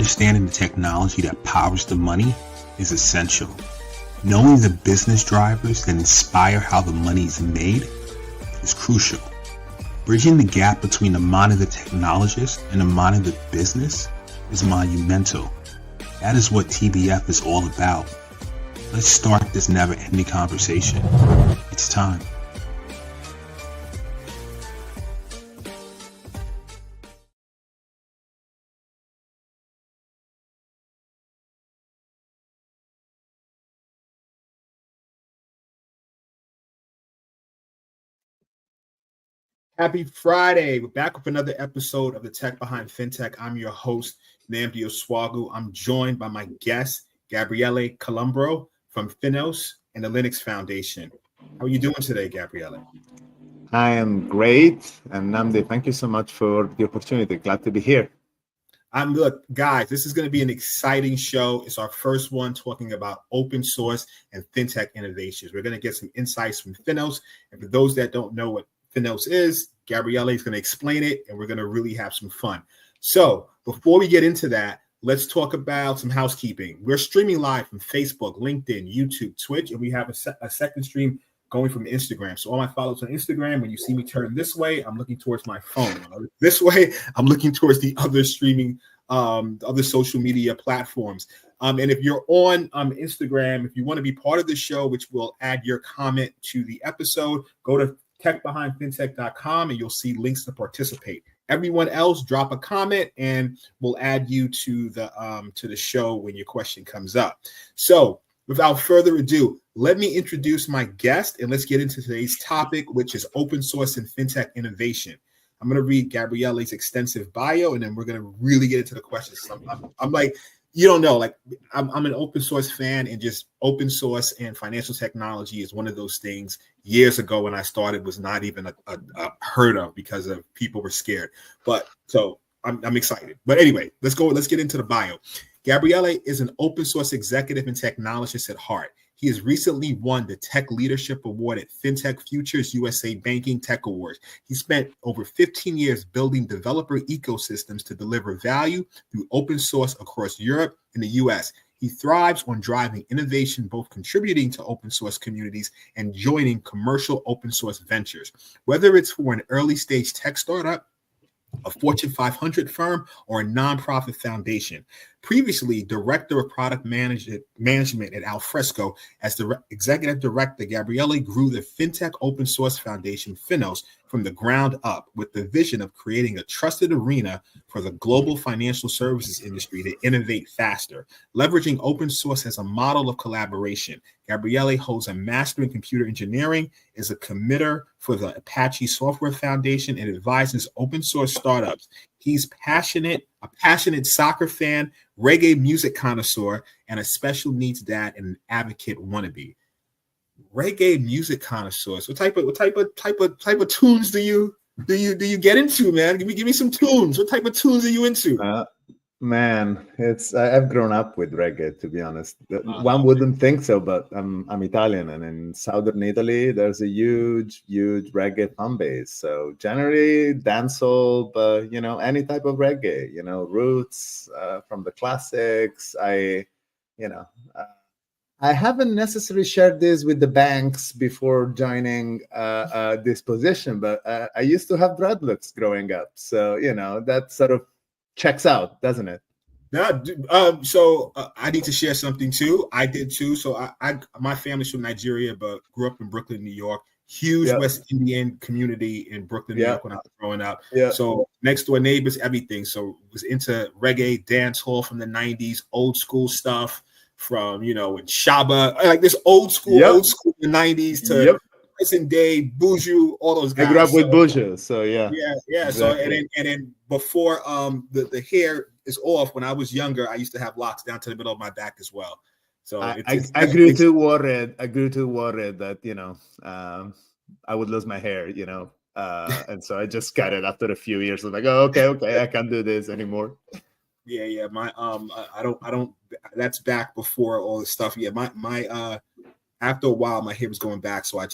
Understanding the technology that powers the money is essential. Knowing the business drivers that inspire how the money is made is crucial. Bridging the gap between the mind of the technologist and the mind of the business is monumental. That is what TBF is all about. Let's start this never-ending conversation. It's time. Happy Friday. We're back with another episode of the Tech Behind FinTech. I'm your host, Nnamdi Oswagu. I'm joined by my guest, Gabriele Columbro from FINOS and the Linux Foundation. How are you doing today, Gabriele? I am great. And Nnamdi, thank you so much for the opportunity. Glad to be here. Look, guys, this is going to be an exciting show. It's our first one talking about open source and FinTech innovations. We're going to get some insights from FINOS. And for those that don't know what FINOS is, Gabriele is going to explain it, and we're going to really have some fun. So before we get into that, let's talk about some housekeeping. We're streaming live from Facebook, LinkedIn, YouTube, Twitch, and we have a second stream going from Instagram. So all my followers on Instagram, when you see me turn this way, I'm looking towards my phone. This way, I'm looking towards the other streaming, other social media platforms. And if you're on Instagram, if you want to be part of the show, which will add your comment to the episode, go to techbehindfintech.com and you'll see links to participate. Everyone else, drop a comment and we'll add you to the show when your question comes up. So without further ado, let me introduce my guest and let's get into today's topic, which is open source and FinTech innovation. I'm going to read Gabriele's extensive bio and then we're going to really get into the questions. I'm like, you don't know, like I'm an open source fan, and just open source and financial technology is one of those things years ago when I started was not even a heard of because of people were scared. But so I'm excited. But anyway, let's get into the bio. Gabriele is an open source executive and technologist at heart. He has recently won the Tech Leadership Award at FinTech Futures USA Banking Tech Awards. He spent over 15 years building developer ecosystems to deliver value through open source across Europe and the US. He thrives on driving innovation, both contributing to open source communities and joining commercial open source ventures. Whether it's for an early stage tech startup, a Fortune 500 firm, or a nonprofit foundation. Previously, Director of Product Management at Alfresco, as the Executive Director, Gabriele grew the Fintech Open Source Foundation, FINOS, from the ground up with the vision of creating a trusted arena for the global financial services industry to innovate faster. Leveraging open source as a model of collaboration, Gabriele holds a master in computer engineering, is a committer for the Apache Software Foundation, and advises open source startups. He's a passionate soccer fan, reggae music connoisseur, and a special needs dad and an advocate wannabe. Reggae music connoisseurs. What type of tunes do you get into, man? Give me some tunes. What type of tunes are you into? I've grown up with reggae, to be honest. One wouldn't think so, but I'm Italian, and in southern Italy, there's a huge reggae fan base. So generally dancehall, but any type of reggae, roots from the classics. I haven't necessarily shared this with the banks before joining this position, but I used to have dreadlocks growing up. So, that sort of checks out, doesn't it? Yeah. So I need to share something too. I did too. So my family's from Nigeria, but grew up in Brooklyn, New York. Huge West Indian community in Brooklyn, New York when I was growing up. Yeah. So next door neighbors, everything. So was into reggae, dance hall from the 90s, old school stuff from, and Shaba, like this old school in the 90s to present day, Buju, all those guys. I grew up with Buju, so yeah. Yeah. Exactly. So and then before the hair is off, when I was younger, I used to have locks down to the middle of my back as well. So I grew too worried that I would lose my hair, and so I just got it after a few years. I'm like, oh, okay, I can't do this anymore. Yeah. My I don't. That's back before all this stuff. Yeah, my after a while, my hair was going back, so I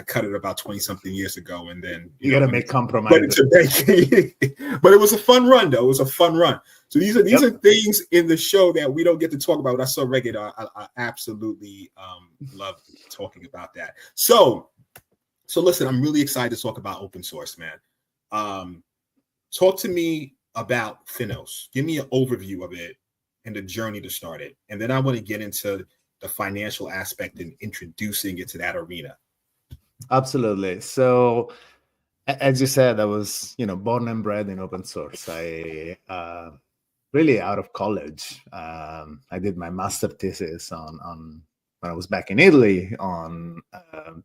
cut it about 20 something years ago, and then you gotta make compromises. But it was a fun run, though. It was a fun run. So these are things in the show that we don't get to talk about. When I saw Reggae, I absolutely love talking about that. So listen, I'm really excited to talk about open source, man. Talk to me about FINOS. Give me an overview of it and the journey to start it, and then I want to get into the financial aspect and introducing it to that arena. Absolutely. So, as you said, I was, born and bred in open source. I really out of college, I did my master thesis on when I was back in Italy on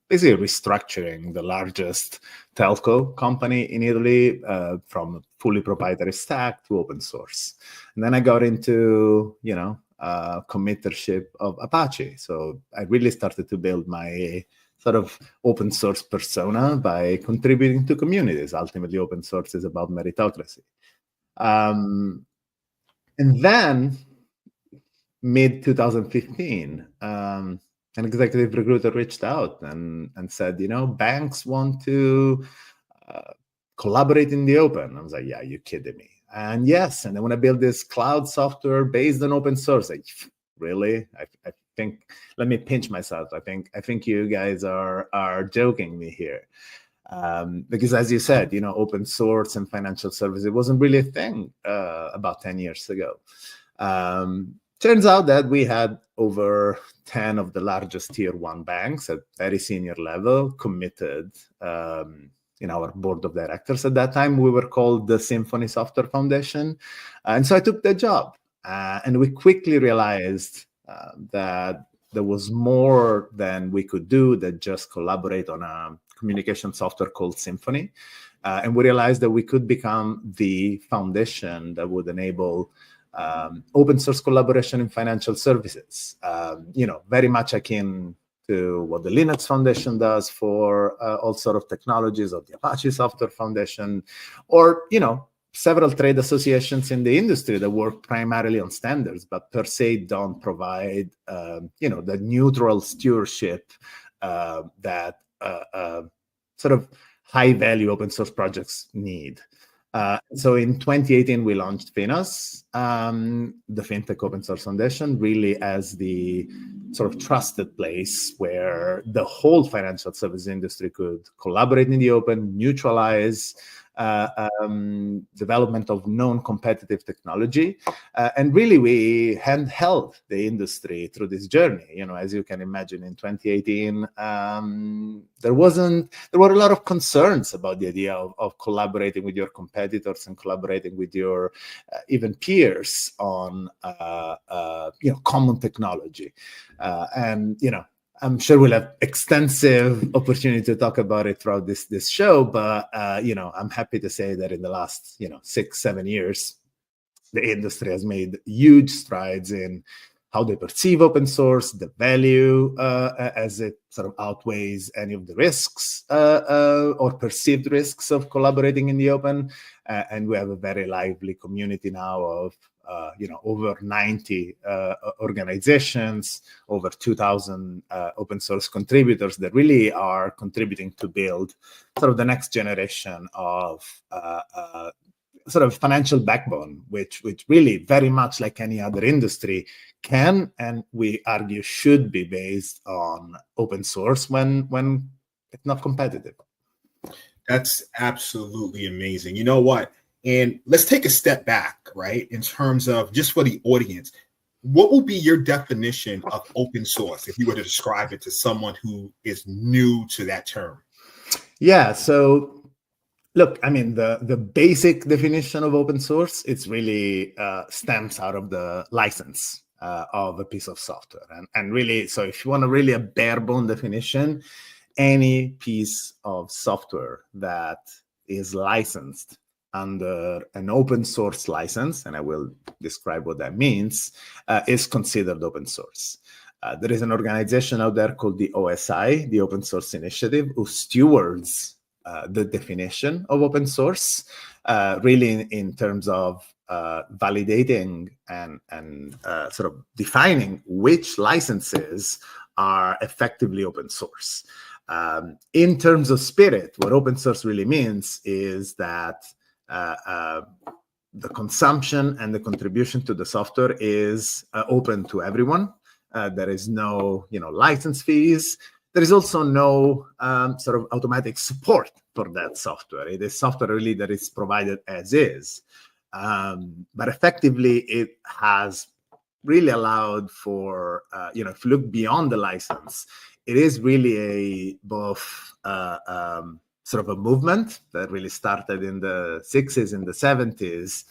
basically restructuring the largest telco company in Italy from a fully proprietary stack to open source. And then I got into, committership of Apache. So I really started to build my sort of open source persona by contributing to communities. Ultimately, open source is about meritocracy. And then mid 2015, an executive recruiter reached out and said, banks want to collaborate in the open. I was like, yeah, you're kidding me. And yes, and I want to build this cloud software based on open source. Like, really? I think, let me pinch myself. I think you guys are joking me here. Because as you said, open source and financial services, it wasn't really a thing about 10 years ago. Turns out that we had over 10 of the largest tier 1 banks at very senior level committed in our board of directors. At that time, we were called the Symphony Software Foundation. And so I took the job. And we quickly realized that there was more than we could do than just collaborate on a communication software called Symphony. And we realized that we could become the foundation that would enable open source collaboration in financial services, very much akin to what the Linux Foundation does for all sort of technologies, or the Apache Software Foundation, or, several trade associations in the industry that work primarily on standards, but per se don't provide, the neutral stewardship that sort of high-value open source projects need. So in 2018, we launched FINOS, the Fintech Open Source Foundation, really as the sort of trusted place where the whole financial service industry could collaborate in the open, mutualize development of non-competitive technology. And really, we handheld the industry through this journey. As you can imagine, in 2018, there were a lot of concerns about the idea of collaborating with your competitors and collaborating with your even peers on common technology. I'm sure we'll have extensive opportunity to talk about it throughout this show, but I'm happy to say that in the last 6-7 years, the industry has made huge strides in how they perceive open source, the value as it sort of outweighs any of the risks or perceived risks of collaborating in the open. And we have a very lively community now of over 90 organizations, over 2,000 open source contributors that really are contributing to build sort of the next generation of sort of financial backbone, which really very much like any other industry can, and we argue should be based on open source when it's not competitive. That's absolutely amazing. You know what? And let's take a step back, right? In terms of just for the audience, what will be your definition of open source if you were to describe it to someone who is new to that term? Yeah, so look, I mean, the basic definition of open source, it's really stems out of the license of a piece of software. And really, so if you want a bare bone definition, any piece of software that is licensed under an open source license, and I will describe what that means, is considered open source. There is an organization out there called the OSI, the Open Source Initiative, who stewards the definition of open source, really in terms of validating and sort of defining which licenses are effectively open source. In terms of spirit, what open source really means is that the consumption and the contribution to the software is open to everyone. There is no, license fees. There is also no sort of automatic support for that software. It is software really that is provided as is. But effectively, it has really allowed for, if you look beyond the license, it is really both sort of a movement that really started in the 60s, in the 70s,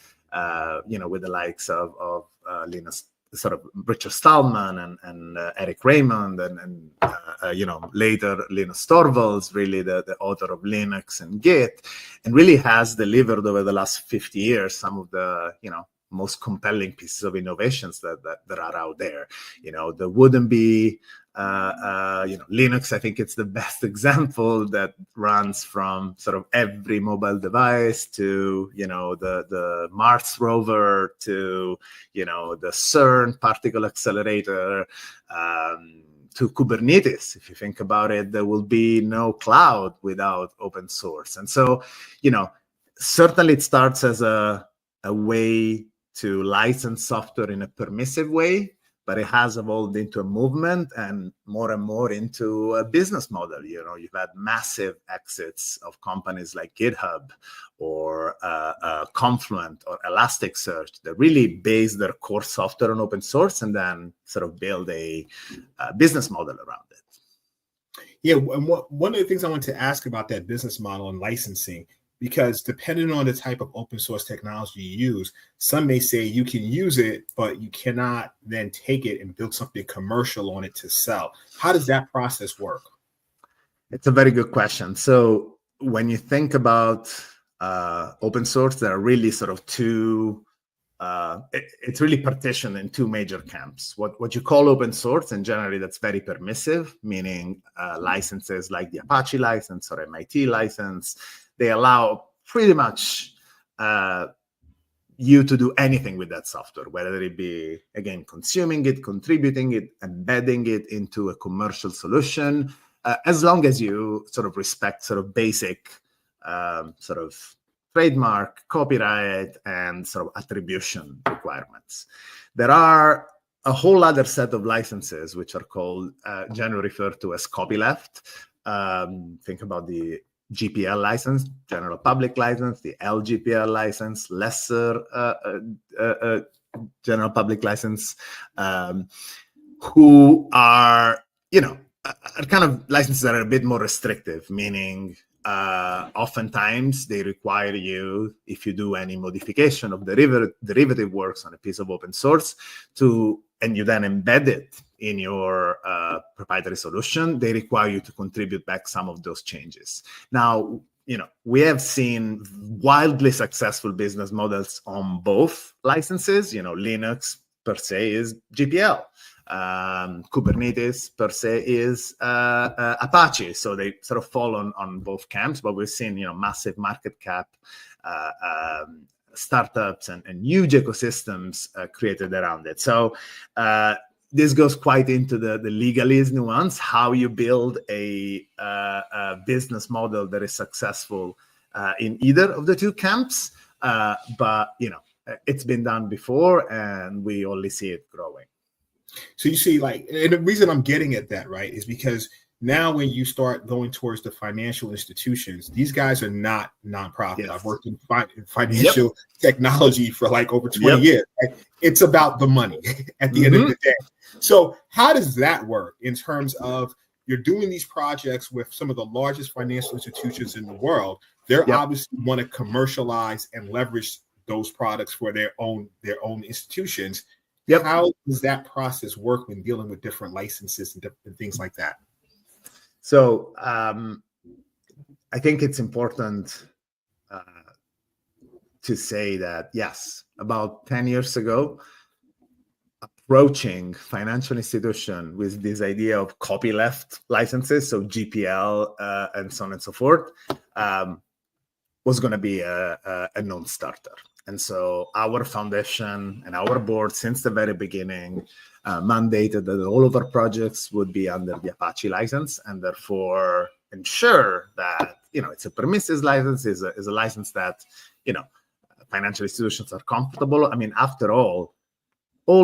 with the likes of Linus, sort of Richard Stallman and Eric Raymond and later Linus Torvalds, really the author of Linux and Git, and really has delivered over the last 50 years some of the most compelling pieces of innovations that are out there. There wouldn't be Linux. I think it's the best example that runs from sort of every mobile device to the Mars rover to the CERN particle accelerator to Kubernetes. If you think about it, there will be no cloud without open source. And so certainly it starts as a way to license software in a permissive way, but it has evolved into a movement and more into a business model. You've had massive exits of companies like GitHub or Confluent or Elasticsearch that really base their core software on open source and then sort of build a business model around it. Yeah, and one of the things I want to ask about that business model and licensing, because depending on the type of open source technology you use, some may say you can use it, but you cannot then take it and build something commercial on it to sell. How does that process work? It's a very good question. So when you think about open source, there are really sort of two, it's really partitioned in two major camps. What you call open source, and generally that's very permissive, meaning licenses like the Apache license or MIT license. They allow pretty much you to do anything with that software, whether it be, again, consuming it, contributing it, embedding it into a commercial solution, as long as you sort of respect sort of basic sort of trademark, copyright, and sort of attribution requirements. There are a whole other set of licenses, which are called, generally referred to as copyleft. Think about the GPL license, general public license, the LGPL license, lesser general public license, who are, are kind of licenses that are a bit more restrictive, meaning oftentimes they require you, if you do any modification of derivative works on a piece of open source, and you then embed it in your proprietary solution, they require you to contribute back some of those changes. Now, we have seen wildly successful business models on both licenses. Linux per se is GPL. Kubernetes per se is Apache. So they sort of fall on both camps, but we've seen, massive market cap startups and huge ecosystems created around it. So this goes quite into the legalese nuance, how you build a business model that is successful in either of the two camps. But, it's been done before and we only see it growing. So you see, and the reason I'm getting at that, right, is because now when you start going towards the financial institutions, these guys are not nonprofit. Yes. I've worked in financial technology for over 20 years. Right? It's about the money at the end of the day. So how does that work in terms of you're doing these projects with some of the largest financial institutions in the world? They're obviously want to commercialize and leverage those products for their own institutions. How does that process work when dealing with different licenses and different things like that? So I think it's important to say that, yes, about 10 years ago, approaching financial institution with this idea of copyleft licenses, so GPL and so on and so forth, was going to be a non-starter. And so our foundation and our board, since the very beginning, mandated that all of our projects would be under the Apache license, and therefore ensure that, it's a permissive license, is a license that, financial institutions are comfortable. I mean, after all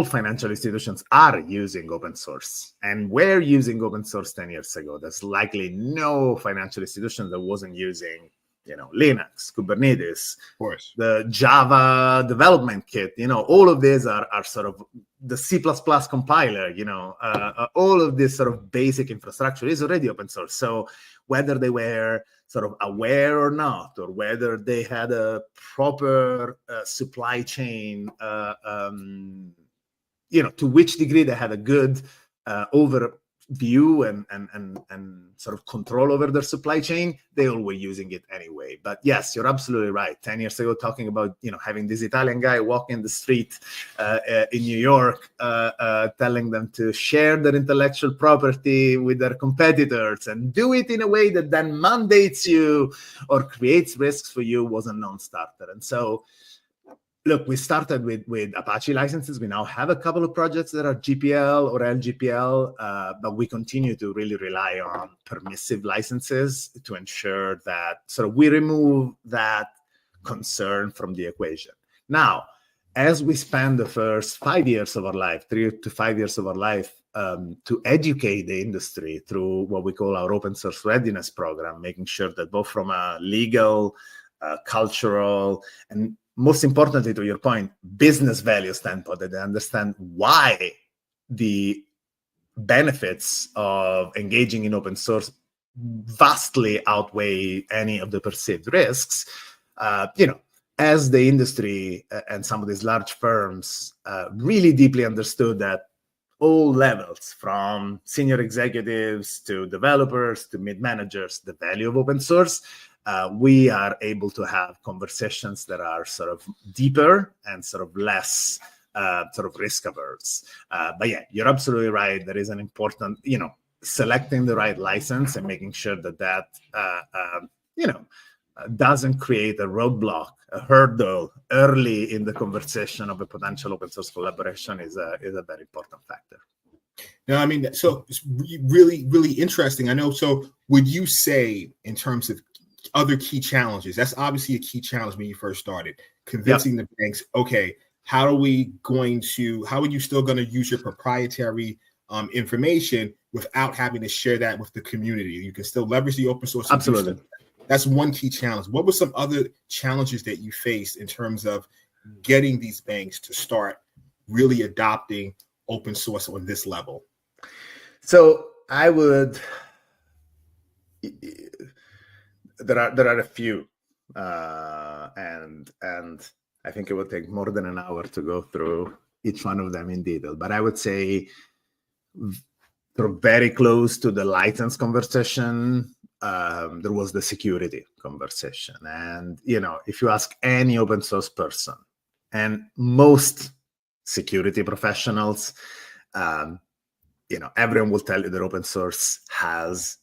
financial institutions are using open source, and were using open source 10 years ago. There's likely no financial institution that wasn't using, Linux, Kubernetes, of course, the Java development kit. All of these are sort of the C++ compiler. All of this sort of basic infrastructure is already open source. So whether they were sort of aware or not, or whether they had a proper supply chain, to which degree they had a good overview and sort of control over their supply chain, they all were using it anyway. But yes, you're absolutely right. 10 years ago, talking about, having this Italian guy walking the street in New York, telling them to share their intellectual property with their competitors and do it in a way that then mandates you or creates risks for you was a non-starter. And so, look, we started with Apache licenses. We now have a couple of projects that are GPL or LGPL, but we continue to really rely on permissive licenses to ensure that sort of we remove that concern from the equation. Now, as we spend the first 5 years of our life, 3 to 5 years of our life, to educate the industry through what we call our open source readiness program, making sure that both from a legal, cultural, and most importantly, to your point, business value standpoint, that they understand why the benefits of engaging in open source vastly outweigh any of the perceived risks. As the industry and some of these large firms really deeply understood that all levels, from senior executives to developers to mid-managers, the value of open source, we are able to have conversations that are sort of deeper and sort of less sort of risk averse. But yeah, you're absolutely right. There is an important, selecting the right license and making sure that doesn't create a roadblock, a hurdle early in the conversation of a potential open source collaboration is a very important factor. No, I mean, so it's really, really interesting. I know. So would you say, in terms of other key challenges, that's obviously a key challenge when you first started, convincing the banks, okay, how are you still going to use your proprietary information without having to share that with the community? You can still leverage the open source. Absolutely. That's one key challenge. What were some other challenges that you faced in terms of getting these banks to start really adopting open source on this level? So there are a few, and I think it would take more than an hour to go through each one of them in detail. But I would say they're very close to the license conversation. There was the security conversation, and if you ask any open source person, and most security professionals, everyone will tell you that open source has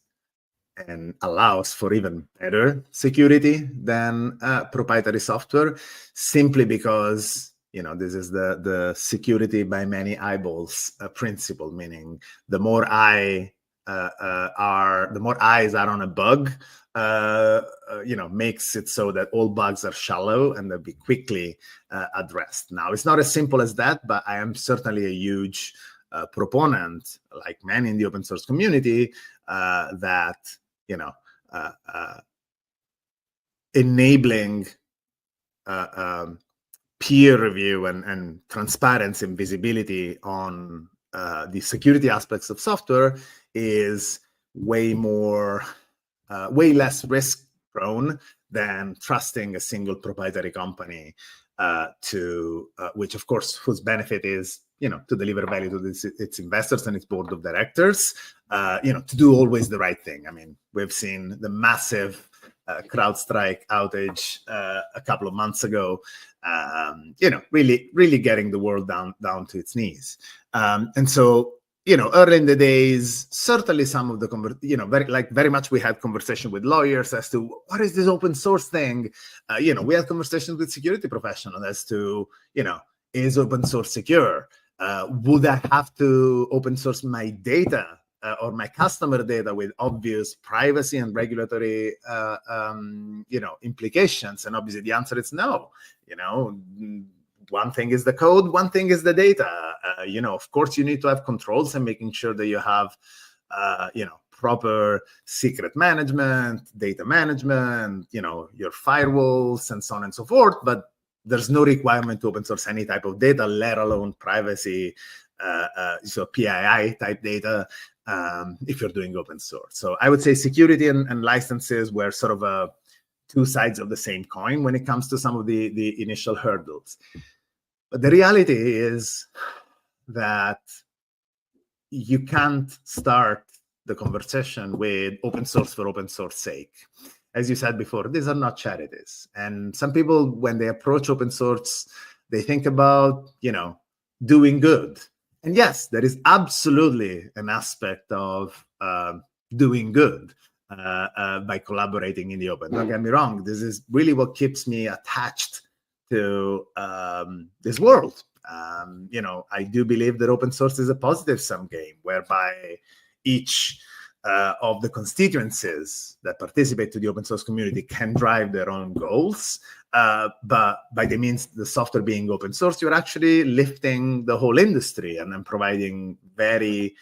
and allows for even better security than proprietary software, simply because this is the security by many eyeballs principle, meaning the more eyes are on a bug, makes it so that all bugs are shallow and they'll be quickly addressed. Now, it's not as simple as that, but I am certainly a huge proponent, like many in the open source community, that enabling peer review and transparency and visibility on the security aspects of software is way less risk prone than trusting a single proprietary company to which, of course, whose benefit is to deliver value to its investors and its board of directors, to do always the right thing. I mean, we've seen the massive CrowdStrike outage a couple of months ago, really getting the world down to its knees. And so early in the days, certainly some of the, very much we had conversation with lawyers as to what is this open source thing. We had conversations with security professionals as to, is open source secure? Would I have to open source my data or my customer data with obvious privacy and regulatory, implications? And obviously the answer is no. One thing is the code, one thing is the data. Of course, you need to have controls and making sure that you have, proper secret management, data management, your firewalls and so on and so forth. But there's no requirement to open source any type of data, let alone privacy, so PII type data, if you're doing open source. So I would say security and licenses were sort of two sides of the same coin when it comes to some of the initial hurdles. But the reality is that you can't start the conversation with open source for open source sake. As you said before, these are not charities. And some people, when they approach open source, they think about, doing good. And yes, there is absolutely an aspect of doing good by collaborating in the open. Don't get me wrong. This is really what keeps me attached to this world. I do believe that open source is a positive sum game whereby each of the constituencies that participate to the open source community can drive their own goals. But by the means the software being open source, you're actually lifting the whole industry and then providing very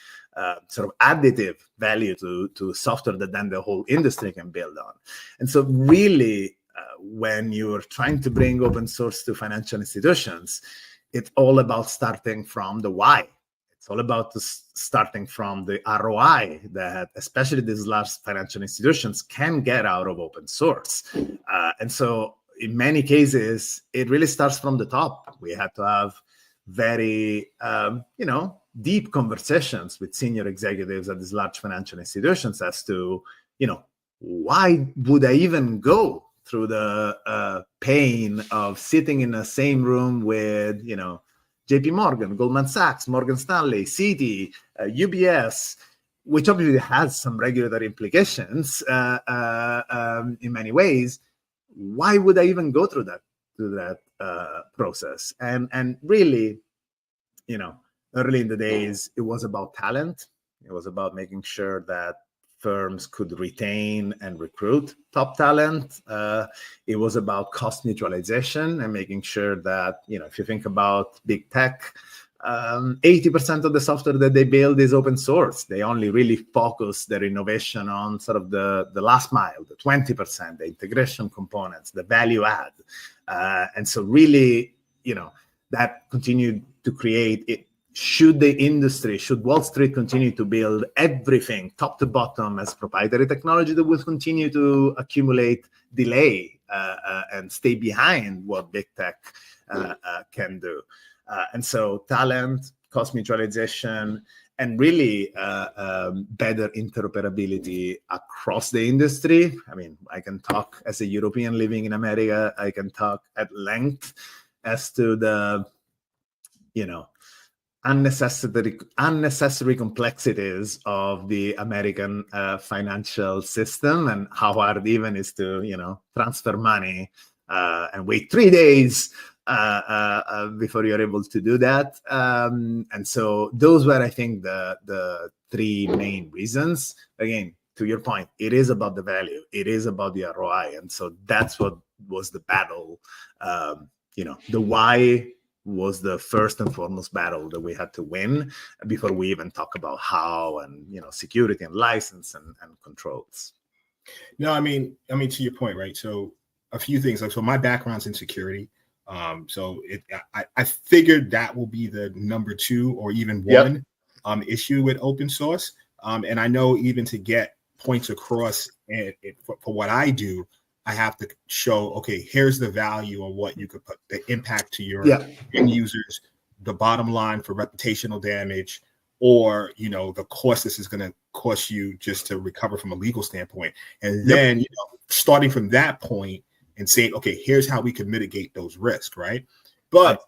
sort of additive value to software that then the whole industry can build on. And so really, when you're trying to bring open source to financial institutions, it's all about starting from the why. It's all about starting from the ROI that especially these large financial institutions can get out of open source. And so in many cases, it really starts from the top. We had to have very, deep conversations with senior executives at these large financial institutions as to, why would I even go through the pain of sitting in the same room with, JP Morgan, Goldman Sachs, Morgan Stanley, Citi, UBS, which obviously has some regulatory implications in many ways. Why would I even go through that process? And really, early in the days, it was about talent. It was about making sure that firms could retain and recruit top talent. It was about cost mutualization and making sure that, if you think about big tech, 80% of the software that they build is open source. They only really focus their innovation on sort of the last mile, the 20%, the integration components, the value add. And so really, that continued to create it. Should Wall Street continue to build everything top to bottom as proprietary technology that will continue to accumulate delay and stay behind what big tech can do? And so talent, cost mutualization, and really better interoperability across the industry. I mean, I can talk as a European living in America, I can talk at length as to the, unnecessary complexities of the American financial system and how hard even is to, transfer money and wait 3 days before you're able to do that. And so those were, I think, the three main reasons. Again, to your point, it is about the value. It is about the ROI. And so that's what was the battle. The why was the first and foremost battle that we had to win before we even talk about how and, security and license and controls. No, I mean, to your point, right? So a few things. So my background's in security. I figured that will be the number 2 or even one issue with open source. And I know even to get points across for what I do, I have to show, okay, here's the value of what you could put, the impact to your end users, the bottom line for reputational damage, or, the cost this is going to cost you just to recover from a legal standpoint. And then, starting from that point and saying, okay, here's how we can mitigate those risks, right? But,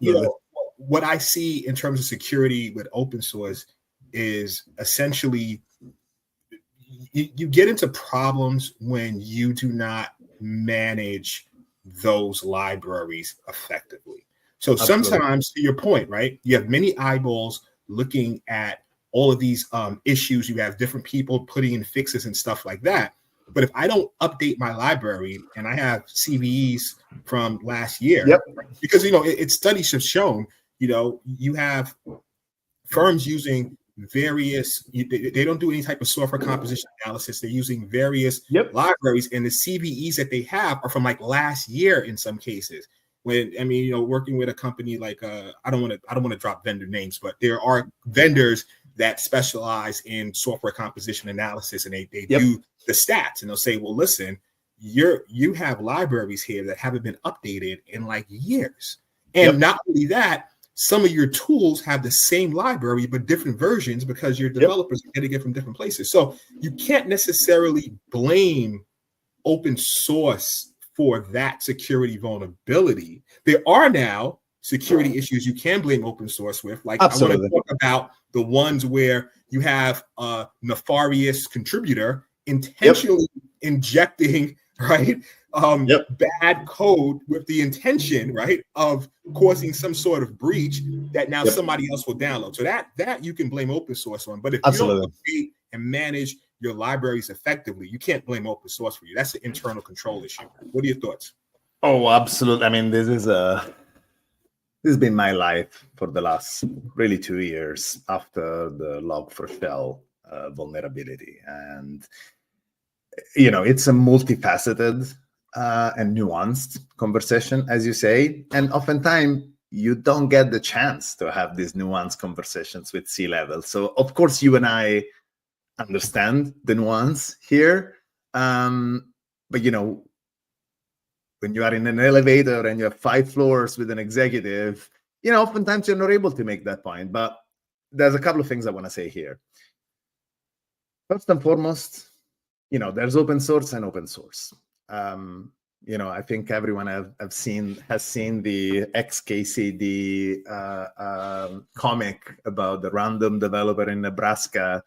what I see in terms of security with open source is essentially you get into problems when you do not manage those libraries effectively. So Absolutely. sometimes, to your point, right, you have many eyeballs looking at all of these issues. You have different people putting in fixes and stuff like that. But if I don't update my library, and I have CVEs from last year, Yep. because studies have shown, you have firms using various, they don't do any type of software composition analysis. They're using various libraries, and the CVEs that they have are from like last year in some cases. Working with a company like I don't want to drop vendor names, but there are vendors that specialize in software composition analysis, and they do the stats, and they'll say, well, listen, you have libraries here that haven't been updated in like years. And not only that, some of your tools have the same library but different versions because your developers are getting it from different places. So you can't necessarily blame open source for that security vulnerability. There are now security issues you can blame open source with. Like, absolutely. I want to talk about the ones where you have a nefarious contributor intentionally injecting, right, bad code with the intention, right, of causing some sort of breach that now somebody else will download. So that you can blame open source on. But if you don't update and manage your libraries effectively, you can't blame open source for you. That's an internal control issue. What are your thoughts? Oh, absolutely. I mean, this has been my life for the last really 2 years after the Log4Shell vulnerability. And, it's a multifaceted and nuanced conversation, as you say. And oftentimes, you don't get the chance to have these nuanced conversations with C-level. So, of course, you and I understand the nuance here. But, when you are in an elevator and you have 5 floors with an executive, oftentimes you're not able to make that point. But there's a couple of things I want to say here. First and foremost, there's open source and open source. I think everyone has seen the XKCD comic about the random developer in Nebraska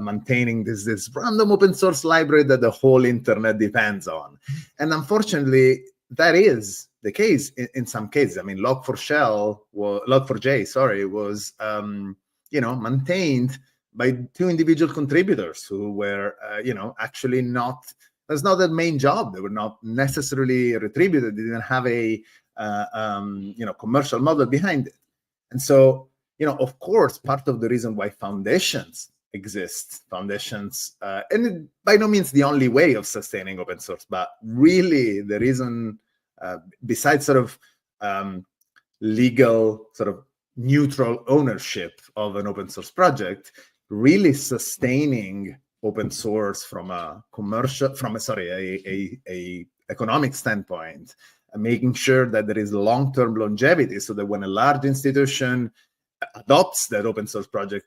maintaining this random open source library that the whole internet depends on. And unfortunately, that is the case in some cases. I mean, Log4J, was maintained by 2 individual contributors who were, actually not. That's not their main job. They were not necessarily retributed. They didn't have a commercial model behind it. And so, of course, part of the reason why foundations exist, and by no means the only way of sustaining open source, but really the reason, besides sort of legal, sort of neutral ownership of an open source project, really sustaining open source from a economic standpoint, and making sure that there is long-term longevity, so that when a large institution adopts that open source project,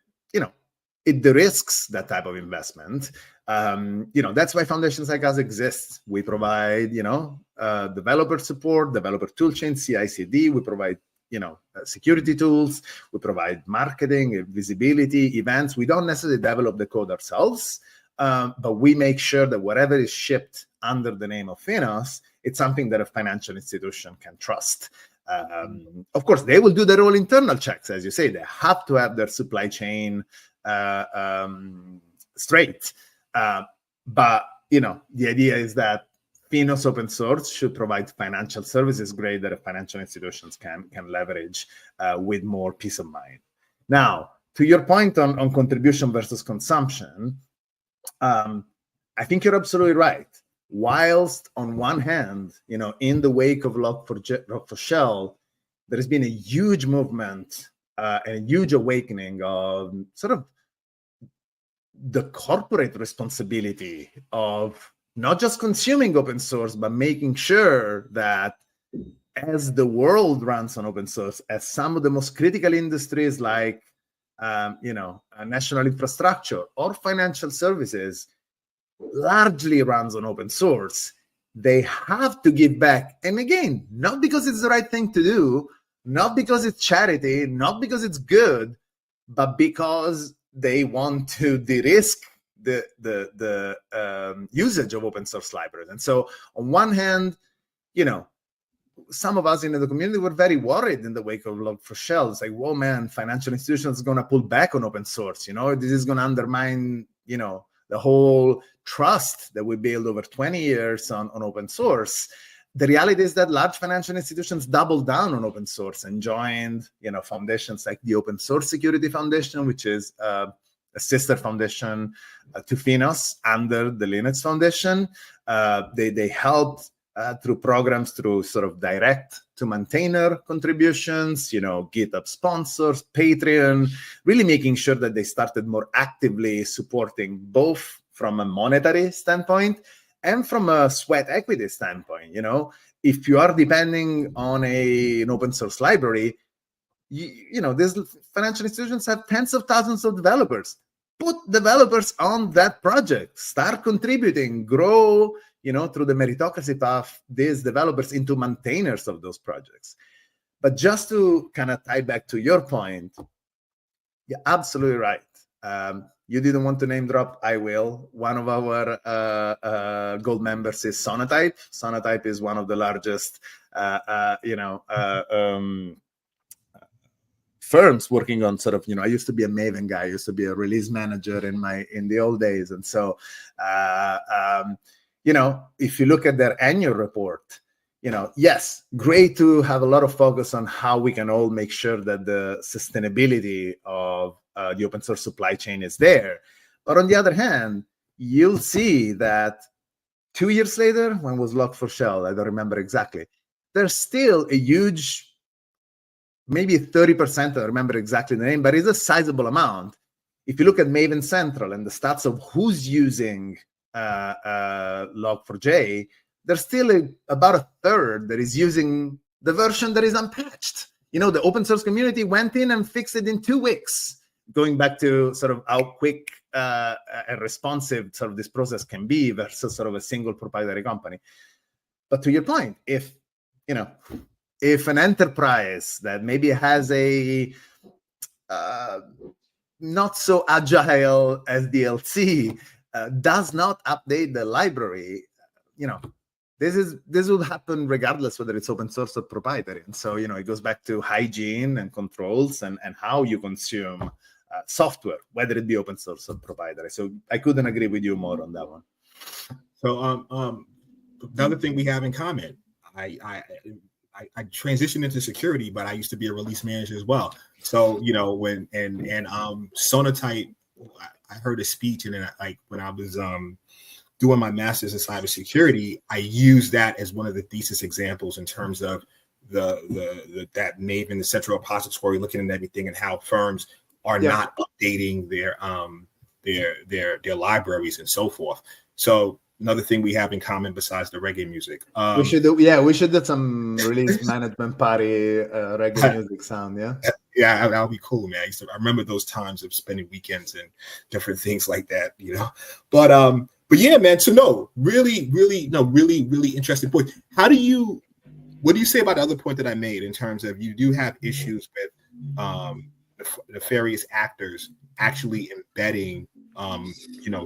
it de-risks that type of investment. That's why foundations like us exist. We provide, developer support, developer toolchain, CI/CD. We provide, security tools. We provide marketing, visibility, events. We don't necessarily develop the code ourselves, but we make sure that whatever is shipped under the name of FINOS, it's something that a financial institution can trust. Of course, they will do their own internal checks, as you say. They have to have their supply chain straight. But, the idea is that FINOS open source should provide financial services grade that financial institutions can leverage with more peace of mind. Now, to your point on contribution versus consumption, I think you're absolutely right. Whilst on one hand, in the wake of Log4Shell, there has been a huge movement and a huge awakening of sort of the corporate responsibility of not just consuming open source, but making sure that as the world runs on open source, as some of the most critical industries like, national infrastructure or financial services largely runs on open source, they have to give back. And again, not because it's the right thing to do, not because it's charity, not because it's good, but because they want to de-risk the usage of open source libraries. And so on one hand, some of us in the community were very worried in the wake of Log4Shell. It's like, whoa, man, financial institutions are going to pull back on open source. This is going to undermine, the whole trust that we built over 20 years on open source. The reality is that large financial institutions doubled down on open source and joined, foundations like the Open Source Security Foundation, which is a sister foundation to FINOS under the Linux Foundation. They helped through programs, through sort of direct to maintainer contributions, GitHub sponsors, Patreon, really making sure that they started more actively supporting both from a monetary standpoint and from a sweat equity standpoint. If you are depending on an open source library, these financial institutions have tens of thousands of developers. Put developers on that project, start contributing, grow, through the meritocracy path, these developers into maintainers of those projects. But just to kind of tie back to your point, you're absolutely right. You didn't want to name drop, I will. One of our gold members is Sonatype. Sonatype is one of the largest, firms working on sort of, I used to be a Maven guy, I used to be a release manager in the old days. And so, if you look at their annual report, yes, great to have a lot of focus on how we can all make sure that the sustainability of the open source supply chain is there. But on the other hand, you'll see that 2 years later, when was Log4Shell, I don't remember exactly, there's still a huge, maybe 30%, I don't remember exactly the name, but it's a sizable amount. If you look at Maven Central and the stats of who's using Log4j, there's still about a third that is using the version that is unpatched. The open source community went in and fixed it in 2 weeks, going back to sort of how quick and responsive sort of this process can be versus sort of a single proprietary company. But to your point, if an enterprise that maybe has a not so agile SDLC does not update the library, this will happen regardless whether it's open source or proprietary. And so, it goes back to hygiene and controls and how you consume software, whether it be open source or proprietary. So I couldn't agree with you more on that one. So another thing we have in common, I transitioned into security, but I used to be a release manager as well. So, when Sonatype, I heard a speech, and then when I was doing my master's in cybersecurity, I used that as one of the thesis examples in terms of that Maven, the central repository, looking at everything and how firms are not updating their libraries and so forth. So another thing we have in common besides the reggae music. We should do some release management party reggae music sound. Yeah, that'll be cool, man. I remember those times of spending weekends and different things like that, But yeah, man. So really interesting point. What do you say about the other point that I made in terms of you do have issues with nefarious actors actually embedding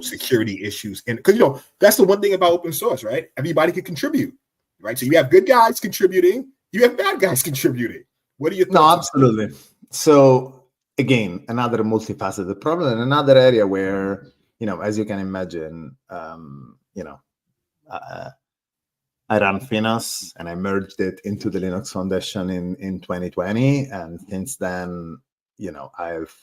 security issues, and because that's the one thing about open source, right? Everybody can contribute, right? So you have good guys contributing, you have bad guys contributing. What are your thoughts? No, absolutely. So again, another multifaceted problem, and another area where as you can imagine, I ran FINOS and I merged it into the Linux Foundation in 2020, and since then, I've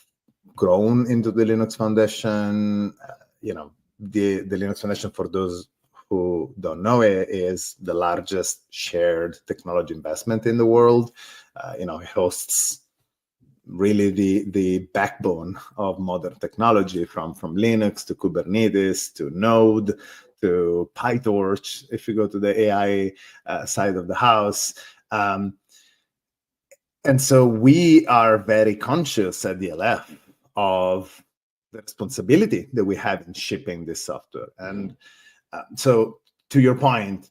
grown into the Linux Foundation. The Linux Foundation, for those who don't know it, is the largest shared technology investment in the world. It hosts really the backbone of modern technology, from Linux to Kubernetes to Node to PyTorch, if you go to the AI side of the house. And so we are very conscious at DLF of the responsibility that we have in shipping this software. And so to your point,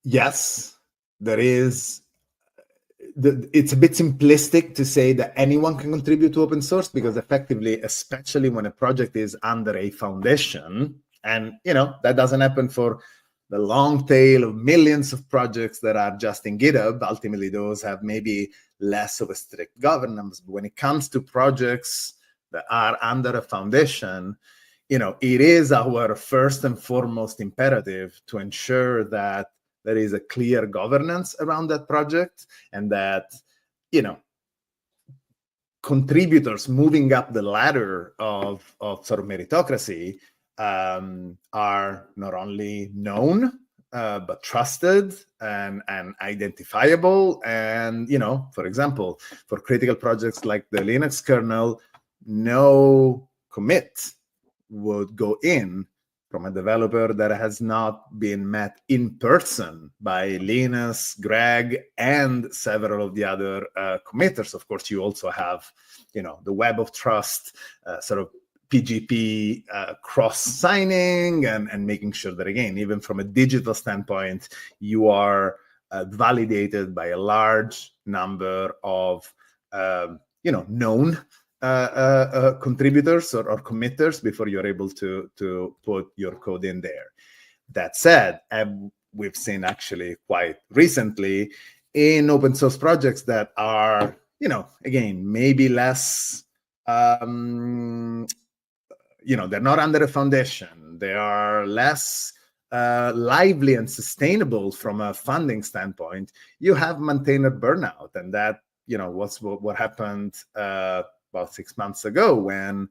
yes, there is it's a bit simplistic to say that anyone can contribute to open source, because effectively, especially when a project is under a foundation, and that doesn't happen for the long tail of millions of projects that are just in GitHub. Ultimately, those have maybe less of a strict governance. But when it comes to projects that are under a foundation, it is our first and foremost imperative to ensure that there is a clear governance around that project, and that, contributors moving up the ladder of sort of meritocracy are not only known, but trusted and identifiable. And, for example, for critical projects like the Linux kernel, no commit would go in from a developer that has not been met in person by Linus, Greg, and several of the other committers. Of course, you also have, the web of trust, sort of PGP cross-signing and making sure that, again, even from a digital standpoint, you are validated by a large number of, known contributors or committers before you're able to put your code in there. That said, we've seen actually quite recently in open source projects that are, again, maybe less, they're not under a foundation. They are less lively and sustainable from a funding standpoint. You have maintainer burnout, and that, what's what happened about 6 months ago when,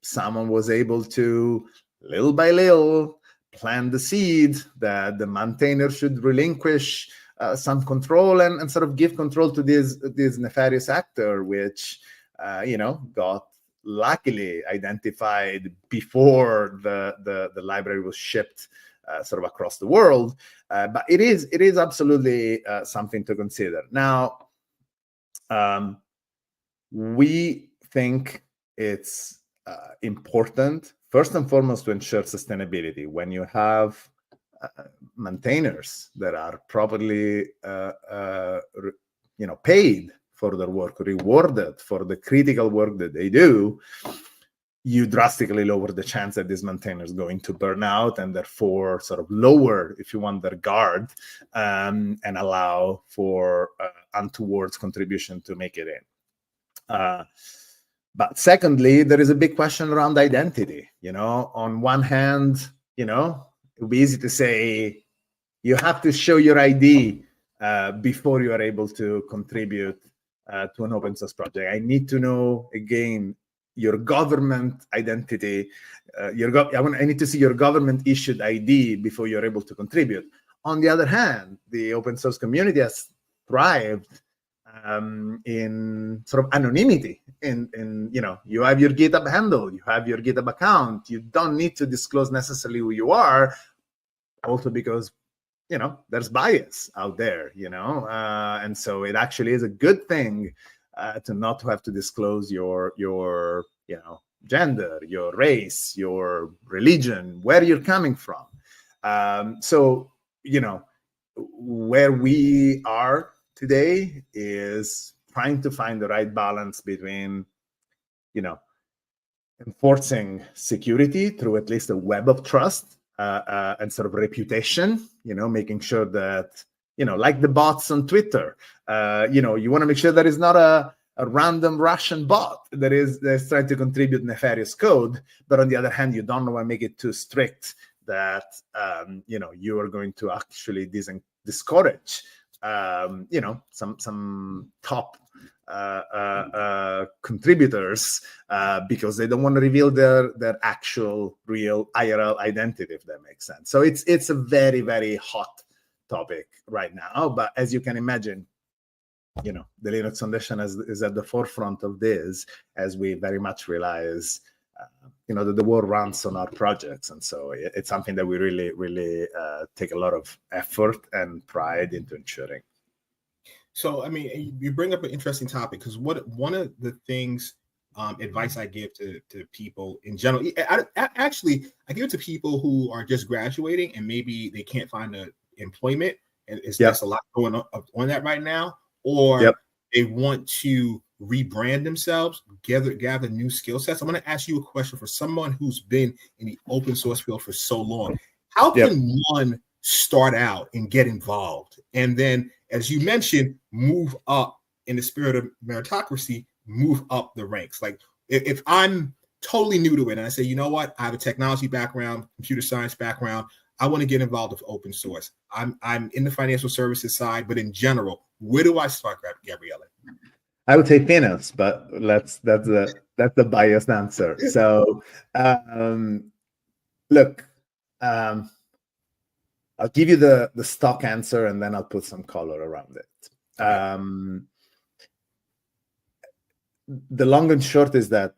someone was able to, little by little, plant the seed that the maintainer should relinquish some control and sort of give control to this nefarious actor, which, got luckily identified before the library was shipped sort of across the world. But it is absolutely something to consider. Now, we think it's important, first and foremost, to ensure sustainability. When you have maintainers that are properly, paid for their work, rewarded for the critical work that they do, you drastically lower the chance that these maintainers go into burnout, and therefore sort of lower, if you want, their guard, and allow for untoward contribution to make it in. But secondly, there is a big question around identity. On one hand, it would be easy to say you have to show your ID before you are able to contribute to an open source project. I need to know, again, your government identity. I need to see your government issued ID before you're able to contribute. On the other hand, the open source community has thrived in sort of anonymity. You have your GitHub handle, you have your GitHub account. You don't need to disclose necessarily who you are, also because there's bias out there. And so it actually is a good thing to not have to disclose your gender, your race, your religion, where you're coming from. So where we are today is trying to find the right balance between, enforcing security through at least a web of trust and sort of reputation, making sure that, like the bots on Twitter, you want to make sure there is not a random Russian bot that's trying to contribute nefarious code, but on the other hand, you don't want to make it too strict that, you are going to actually discourage some top contributors because they don't want to reveal their actual real IRL identity, if that makes sense. So it's a very, very hot topic right now. But as you can imagine, the Linux Foundation is at the forefront of this, as we very much realize that the world runs on our projects. And so it's something that we really, really take a lot of effort and pride into ensuring. So, I mean, you bring up an interesting topic, because one of the things, advice I give to people in general, I give it to people who are just graduating and maybe they can't find employment, and there's a lot going on that right now, or they want to rebrand themselves, gather new skill sets. I'm going to ask you a question for someone who's been in the open source field for so long. How can one start out and get involved, and then, as you mentioned, move up in the spirit of meritocracy, move up the ranks? Like, if I'm totally new to it and I say, you know what, I have a technology background, computer science background, I want to get involved with open source. I'm in the financial services side, but in general, where do I start, Gabriele? I would say FINOS, but that's the biased answer. So, look, I'll give you the stock answer, and then I'll put some color around it. The long and short is that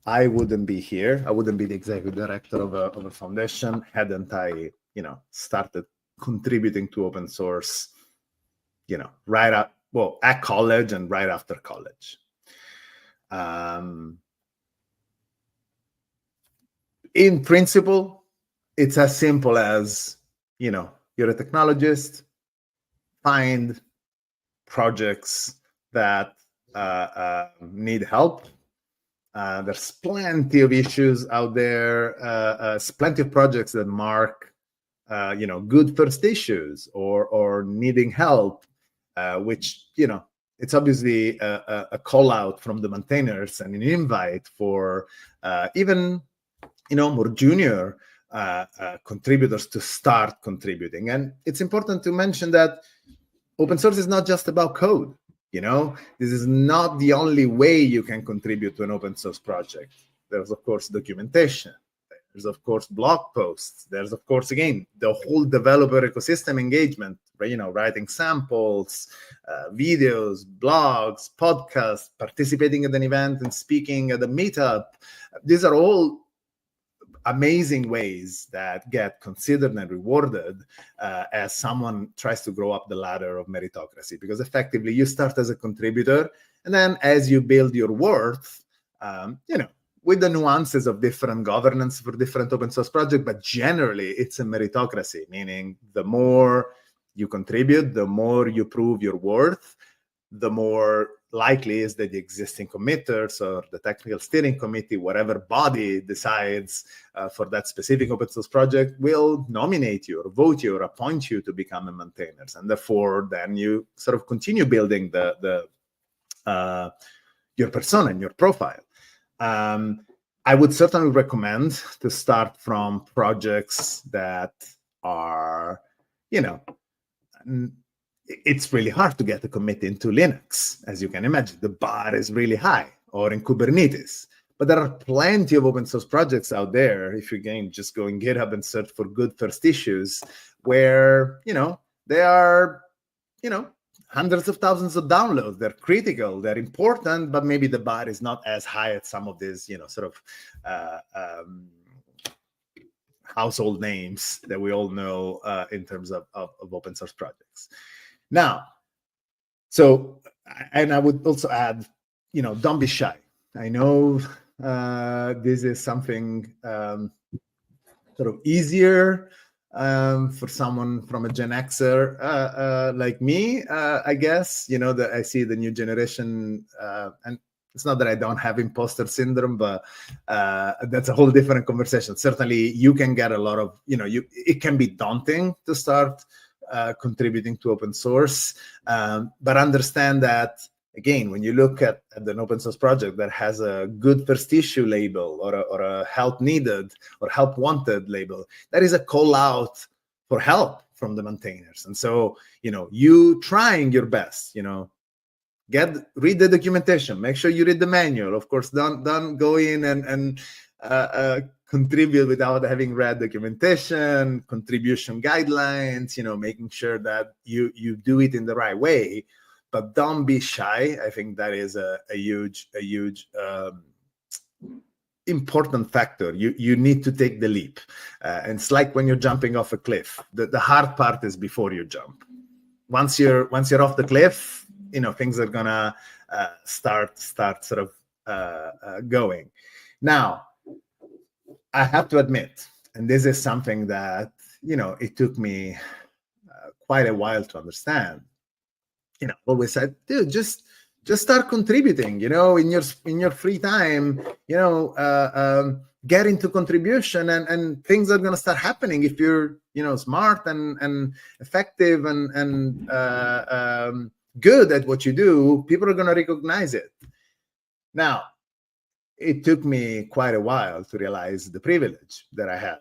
I wouldn't be here. I wouldn't be the executive director of a foundation hadn't I, started contributing to open source, at college and right after college. In principle, it's as simple as, you're a technologist, find projects that need help. There's plenty of issues out there, plenty of projects that mark, good first issues or needing help, which, it's obviously a call out from the maintainers and an invite for even, more junior contributors to start contributing. And it's important to mention that open source is not just about code. This is not the only way you can contribute to an open source project. There's, of course, documentation. There's, of course, blog posts. There's, of course, again, the whole developer ecosystem engagement, writing samples, videos, blogs, podcasts, participating at an event and speaking at a meetup. These are all amazing ways that get considered and rewarded as someone tries to grow up the ladder of meritocracy, because effectively you start as a contributor, and then as you build your worth, with the nuances of different governance for different open source projects, but generally it's a meritocracy, meaning the more you contribute, the more you prove your worth, the more likely is that the existing committers or the technical steering committee, whatever body decides for that specific open source project, will nominate you or vote you or appoint you to become a maintainer. And therefore, then you sort of continue building your persona and your profile. I would certainly recommend to start from projects that are, it's really hard to get a commit into Linux, as you can imagine. The bar is really high, or in Kubernetes. But there are plenty of open source projects out there, if you can just go in GitHub and search for good first issues, where, they are, hundreds of thousands of downloads. They're critical, they're important, but maybe the bar is not as high as some of these, household names that we all know in terms of open source projects. Now, and I would also add, don't be shy. I know this is something sort of easier for someone from a Gen Xer like me, I guess. That I see the new generation, and it's not that I don't have imposter syndrome, but that's a whole different conversation. Certainly, you can get a lot of, it can be daunting to start contributing to open source, but understand that, again, when you look at an open source project that has a good first issue label or a help needed or help wanted label, that is a call out for help from the maintainers. And so, you trying your best, read the documentation, make sure you read the manual. Of course, don't go in and contribute without having read documentation, contribution guidelines, making sure that you do it in the right way. But don't be shy. I think that is a huge important factor. You need to take the leap. And it's like when you're jumping off a cliff. The hard part is before you jump. Once you're off the cliff, things are gonna start sort of going. Now, I have to admit, and this is something that it took me quite a while to understand. You know, always said, dude, just start contributing, you know, in your free time, you know, get into contribution, and things are going to start happening if you're, you know, smart and effective and good at what you do. People are going to recognize it. Now, it took me quite a while to realize the privilege that I had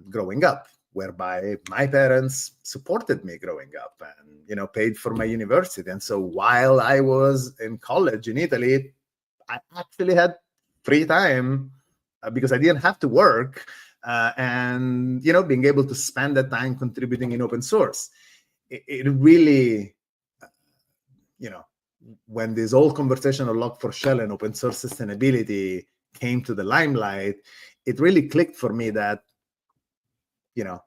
growing up, whereby my parents supported me growing up and, you know, paid for my university. And so while I was in college in Italy, I actually had free time because I didn't have to work, and, you know, being able to spend that time contributing in open source. It really, you know, when this whole conversation of Log4Shell and open source sustainability came to the limelight, it really clicked for me that, you know,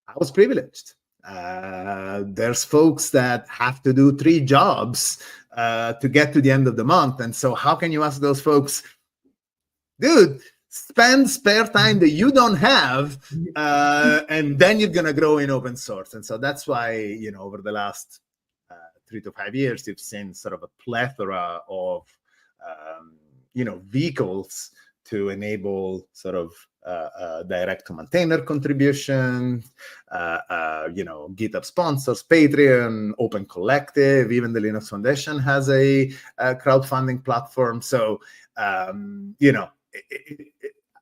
I was privileged. There's folks that have to do 3 jobs to get to the end of the month. And so how can you ask those folks, dude, spend spare time that you don't have, and then you're going to grow in open source? And so that's why, you know, over the last 3 to 5 years, you've seen sort of a plethora of, you know, vehicles to enable sort of direct to maintainer contribution, you know, GitHub sponsors, Patreon, Open Collective, even the Linux Foundation has a crowdfunding platform. So, you know,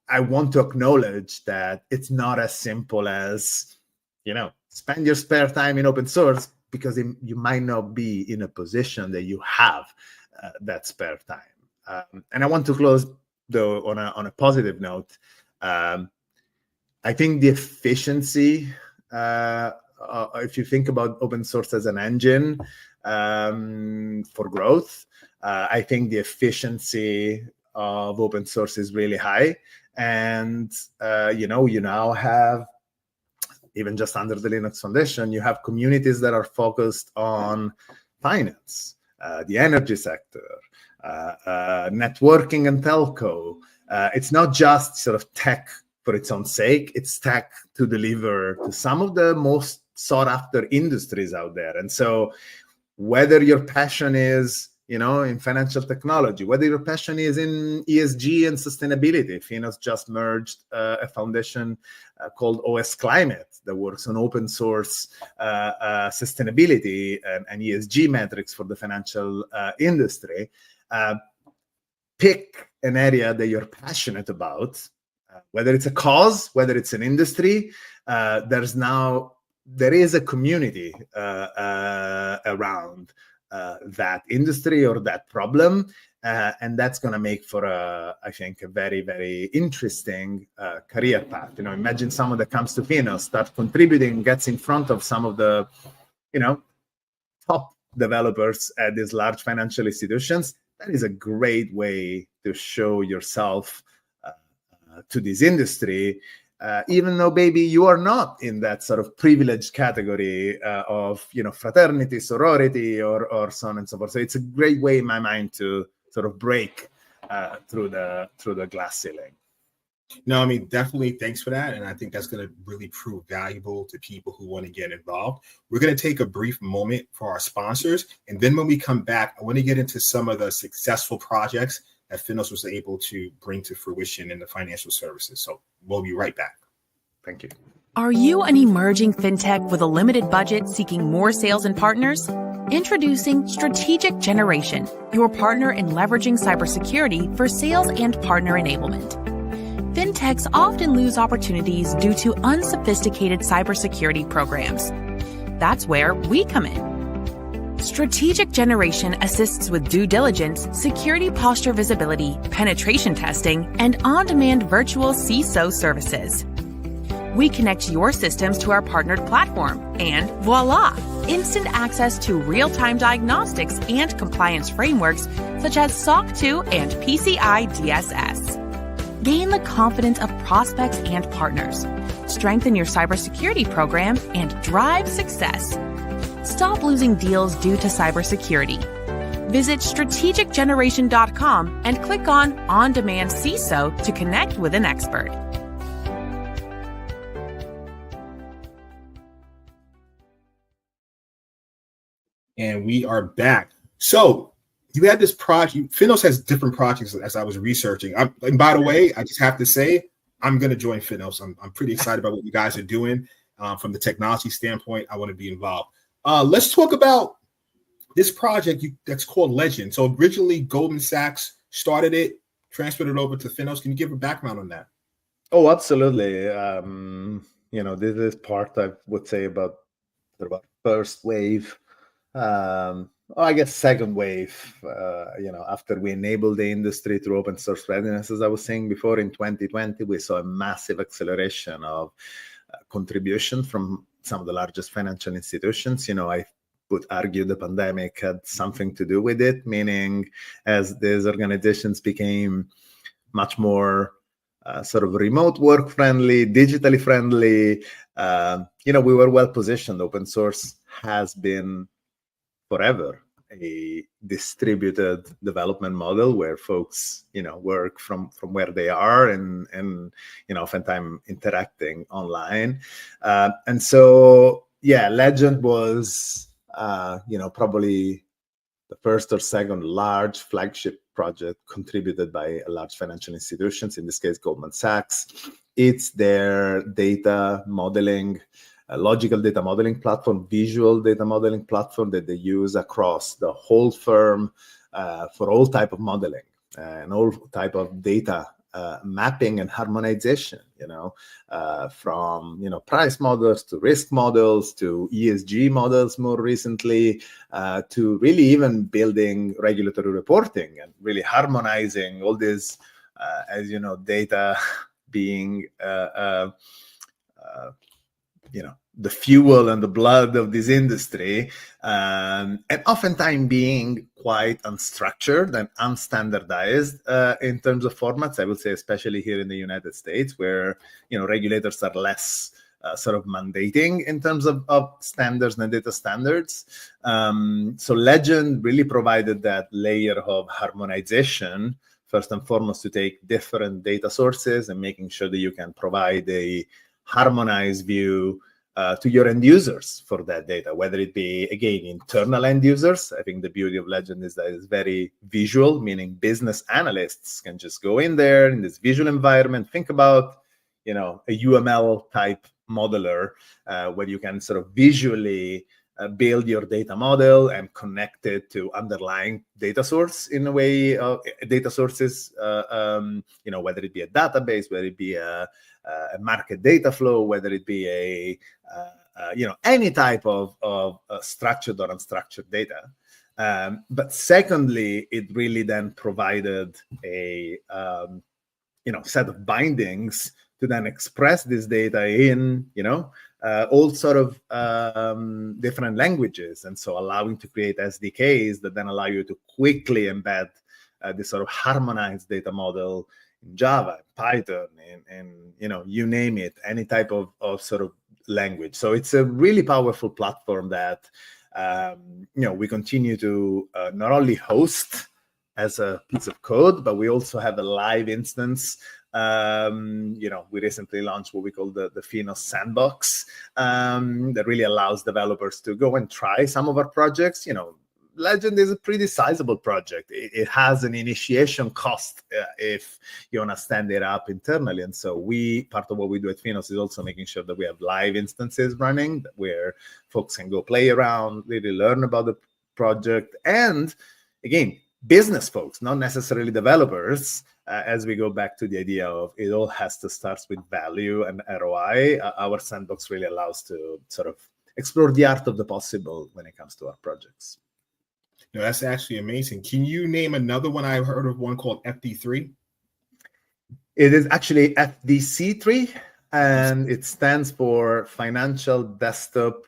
I want to acknowledge that it's not as simple as, you know, spend your spare time in open source, because you might not be in a position that you have that spare time. And I want to close, though, on a positive note. I think the efficiency, if you think about open source as an engine for growth, I think the efficiency of open source is really high. And, you know, you now have, even just under the Linux Foundation, you have communities that are focused on finance, the energy sector, networking and telco. It's not just sort of tech for its own sake. It's tech to deliver to some of the most sought after industries out there. And so whether your passion is, you know, in financial technology, whether your passion is in ESG and sustainability, FINOS just merged a foundation called OS Climate that works on open source sustainability and ESG metrics for the financial industry. Pick an area that you're passionate about, whether it's a cause, whether it's an industry. There is a community around that industry or that problem, and that's going to make for I think, a very, very interesting career path. You know, imagine someone that comes to FINOS, starts contributing, gets in front of some of the, you know, top developers at these large financial institutions. That is a great way to show yourself to this industry, even though maybe you are not in that sort of privileged category of, you know, fraternity, sorority, or so on and so forth. So it's a great way, in my mind, to sort of break through the glass ceiling. No, I mean, definitely thanks for that. And I think that's going to really prove valuable to people who want to get involved. We're going to take a brief moment for our sponsors. And then when we come back, I want to get into some of the successful projects that FINOS was able to bring to fruition in the financial services. So we'll be right back. Thank you. Are you an emerging fintech with a limited budget seeking more sales and partners? Introducing Strategic Generation, your partner in leveraging cybersecurity for sales and partner enablement. Fintechs often lose opportunities due to unsophisticated cybersecurity programs. That's where we come in. Strategic Generation assists with due diligence, security posture visibility, penetration testing, and on-demand virtual CISO services. We connect your systems to our partnered platform, and voila! Instant access to real-time diagnostics and compliance frameworks such as SOC 2 and PCI DSS. Gain the confidence of prospects and partners. Strengthen your cybersecurity program and drive success. Stop losing deals due to cybersecurity. Visit strategicgeneration.com and click on Demand CISO to connect with an expert. And we are back. So you had this project. FINOS has different projects as I was researching. And by the way, I just have to say, I'm going to join FINOS. I'm pretty excited about what you guys are doing. From the technology standpoint, I want to be involved. Let's talk about this project that's called Legend. So originally, Goldman Sachs started it, transferred it over to FINOS. Can you give a background on that? Oh, absolutely. This is part, I would say, about first wave. I guess second wave, after we enabled the industry through open source readiness, as I was saying before, in 2020, we saw a massive acceleration of contribution from some of the largest financial institutions. I would argue the pandemic had something to do with it, meaning as these organizations became much more sort of remote work friendly, digitally friendly, we were well positioned. Open source has been forever a distributed development model where folks, work from where they are and oftentimes interacting online. And so, Legend was, probably the first or second large flagship project contributed by a large financial institutions, in this case, Goldman Sachs. It's their data modeling, logical data modeling platform, visual data modeling platform that they use across the whole firm for all type of modeling and all type of data mapping and harmonization, from, price models to risk models to ESG models more recently, to really even building regulatory reporting and really harmonizing all this, as you know, data being, the fuel and the blood of this industry, and oftentimes being quite unstructured and unstandardized in terms of formats. I would say, especially here in the United States, where regulators are less sort of mandating in terms of standards and data standards. So Legend really provided that layer of harmonization, first and foremost, to take different data sources and making sure that you can provide a harmonized view to your end users for that data, whether it be, again, internal end users. I think the beauty of Legend is that it's very visual, meaning business analysts can just go in there in this visual environment. Think about, a UML type modeler where you can sort of visually build your data model and connect it to underlying data source in a way, data sources, whether it be a database, whether it be a market data flow, whether it be any type of structured or unstructured data. But secondly, it really then provided a set of bindings to then express this data in all sort of different languages, and so allowing to create SDKs that then allow you to quickly embed this sort of harmonized data model in Java, Python, and you name it, any type of sort of language. So it's a really powerful platform that we continue to not only host as a piece of code, but we also have a live instance. We recently launched what we call the FINOS sandbox that really allows developers to go and try some of our projects. Legend is a pretty sizable project. It has an initiation cost if you want to stand it up internally. And so part of what we do at FINOS is also making sure that we have live instances running where folks can go play around, really learn about the project. And again, business folks, not necessarily developers, as we go back to the idea of it all has to start with value and ROI. Our sandbox really allows to sort of explore the art of the possible when it comes to our projects. No, that's actually amazing. Can you name another one? I heard of one called FD3. It is actually FDC3, and it stands for Financial Desktop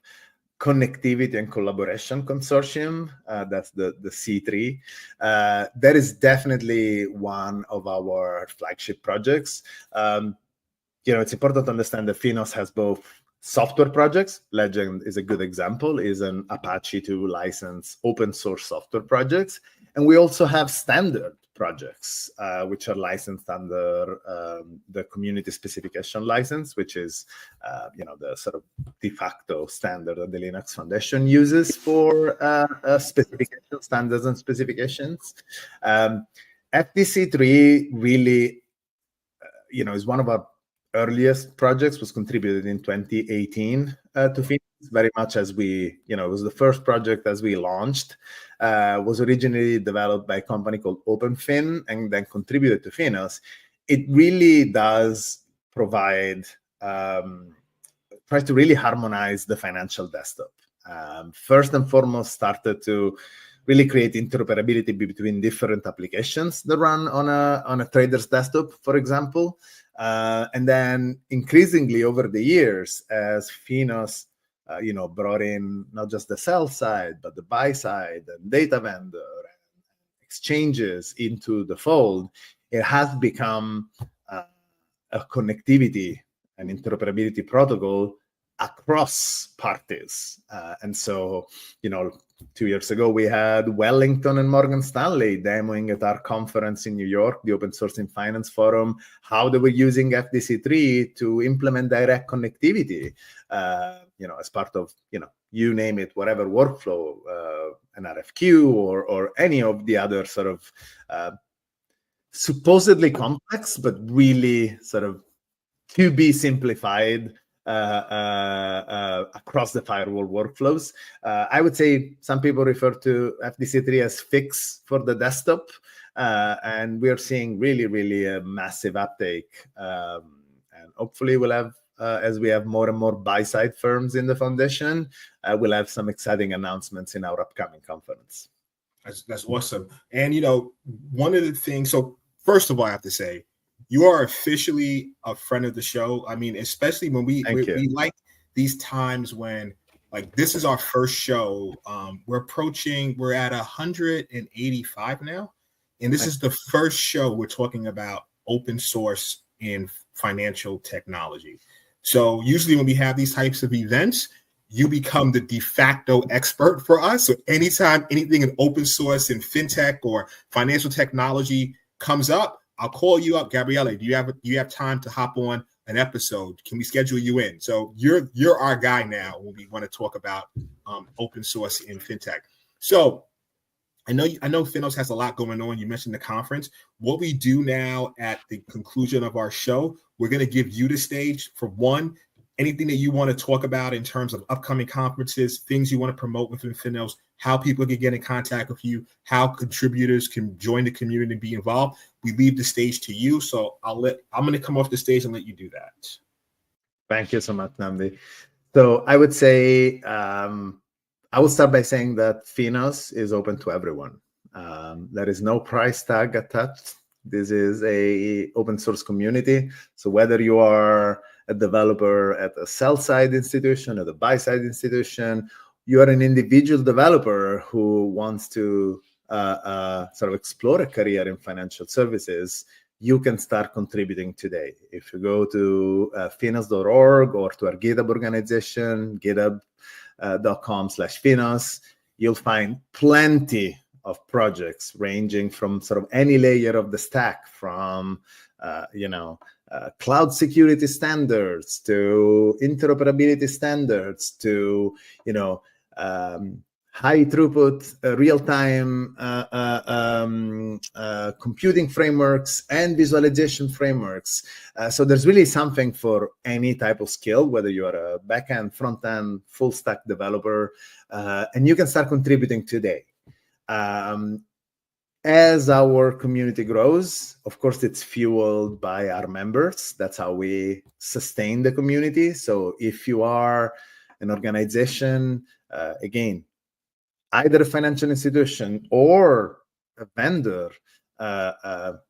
Connectivity and Collaboration Consortium. That's the C3. That is definitely one of our flagship projects. It's important to understand that FINOS has both software projects. Legend is a good example, is an Apache 2 license open source software projects. And we also have standard projects, which are licensed under the community specification license, which is the sort of de facto standard that the Linux Foundation uses for specification standards and specifications. FDC3 really, is one of our earliest projects, was contributed in 2018 to FINOS, very much as it was the first project as we launched, was originally developed by a company called OpenFin and then contributed to FINOS. It really does provide, tries to really harmonize the financial desktop. First and foremost, started to really create interoperability between different applications that run on a trader's desktop, for example. And then increasingly over the years, as FINOS, brought in not just the sell side, but the buy side and data vendor and exchanges into the fold, it has become a connectivity and interoperability protocol across parties. And so, 2 years ago, we had Wellington and Morgan Stanley demoing at our conference in New York, the Open Source in Finance Forum, how they were using FDC3 to implement direct connectivity, as part of, you name it, whatever workflow, an RFQ or any of the other sort of supposedly complex, but really sort of to be simplified across the firewall workflows. I would say some people refer to FDC3 as fix for the desktop, and we are seeing really, really a massive uptake. And hopefully we'll have, as we have more and more buy-side firms in the foundation, we'll have some exciting announcements in our upcoming conference. That's awesome. And, one of the things, so first of all, I have to say, you are officially a friend of the show. I mean, especially when we like these times when, like, this is our first show. We're at 185 now. And this is the first show we're talking about open source in financial technology. So usually when we have these types of events, you become the de facto expert for us. So anytime anything in open source in fintech or financial technology comes up, I'll call you up, Gabriele. Do you have time to hop on an episode? Can we schedule you in? So you're our guy now when we want to talk about open source in fintech. So I know FINOS has a lot going on. You mentioned the conference. What we do now at the conclusion of our show, we're going to give you the stage for anything that you want to talk about in terms of upcoming conferences, things you want to promote within FINOS, how people can get in contact with you, how contributors can join the community and be involved. We leave the stage to you. So I'm going to come off the stage and let you do that. Thank you so much, Nnamdi. So I would say, I will start by saying that FINOS is open to everyone. There is no price tag attached. This is a open source community. So whether you are a developer at a sell-side institution, at a buy-side institution, you are an individual developer who wants to sort of explore a career in financial services, you can start contributing today. If you go to finos.org or to our GitHub organization, github.com/finos, you'll find plenty of projects ranging from sort of any layer of the stack, from cloud security standards to interoperability standards to high throughput real-time computing frameworks and visualization frameworks. So there's really something for any type of skill, whether you are a backend, front-end, full stack developer, and you can start contributing today. As our community grows, of course, it's fueled by our members. That's how we sustain the community. So if you are an organization, again, either a financial institution or a vendor,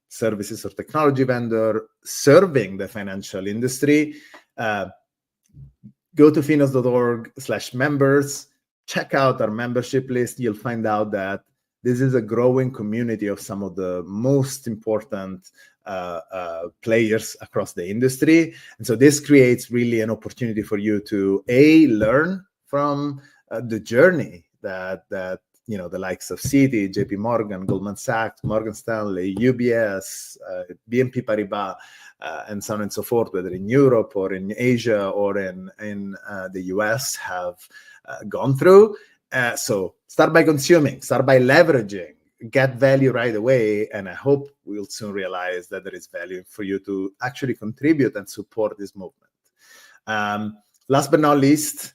services or technology vendor serving the financial industry, go to finos.org/members, check out our membership list. You'll find out that this is a growing community of some of the most important players across the industry. And so this creates really an opportunity for you to learn from the journey that the likes of Citi, JP Morgan, Goldman Sachs, Morgan Stanley, UBS, BNP Paribas, and so on and so forth, whether in Europe or in Asia or in the US, have gone through. So start by consuming, start by leveraging, get value right away. And I hope we'll soon realize that there is value for you to actually contribute and support this movement. Last but not least,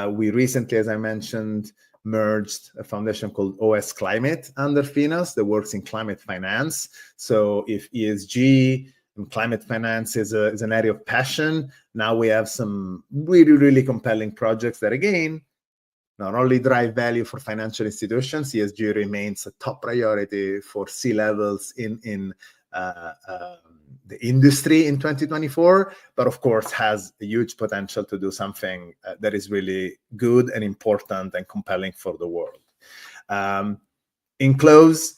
we recently, as I mentioned, merged a foundation called OS Climate under FINOS that works in climate finance. So if ESG and climate finance is an area of passion, now we have some really, really compelling projects that, again, not only drive value for financial institutions. ESG remains a top priority for C-levels in the industry in 2024, but of course has a huge potential to do something that is really good and important and compelling for the world. In close,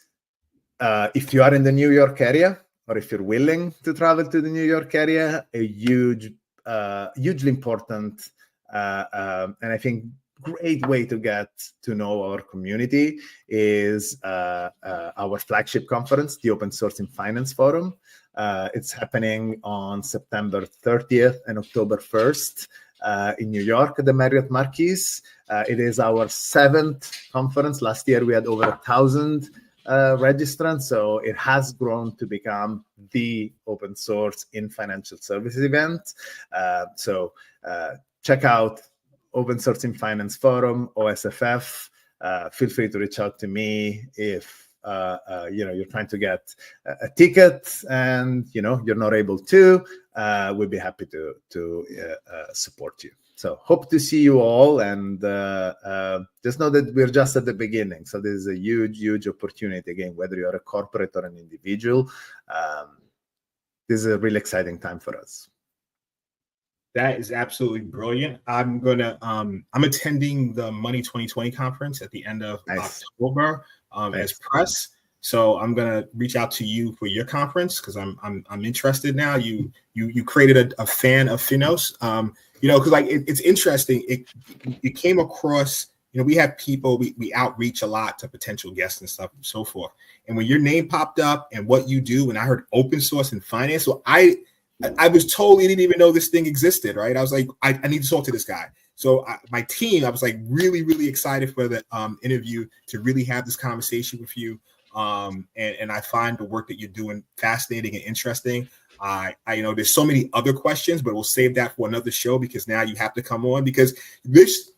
if you are in the New York area, or if you're willing to travel to the New York area, a hugely important and I think great way to get to know our community is our flagship conference, the Open Source in Finance Forum. It's happening on September 30th and October 1st in New York at the Marriott Marquis. It is our 7th conference. Last year we had over 1,000 registrants, so it has grown to become the open source in financial services event. So check out Open Source in Finance Forum, OSFF. Feel free to reach out to me if you're trying to get a ticket and you're not able to. We'd be happy to support you. So hope to see you all, and just know that we're just at the beginning. So this is a huge opportunity. Again, whether you're a corporate or an individual, this is a really exciting time for us. That is absolutely brilliant. I'm attending the Money 2020 conference at the end of October as press. So I'm gonna reach out to you for your conference because I'm interested now. You created a fan of FINOS. Because it's interesting. It came across. We have people. We outreach a lot to potential guests and stuff and so forth. And when your name popped up and what you do, and I heard open source and finance, so I was told he didn't even know this thing existed, right? I was like, I need to talk to this guy. So my team, I was like really, really excited for the interview to really have this conversation with you. And I find the work that you're doing fascinating and interesting. I there's so many other questions, but we'll save that for another show because now you have to come on because this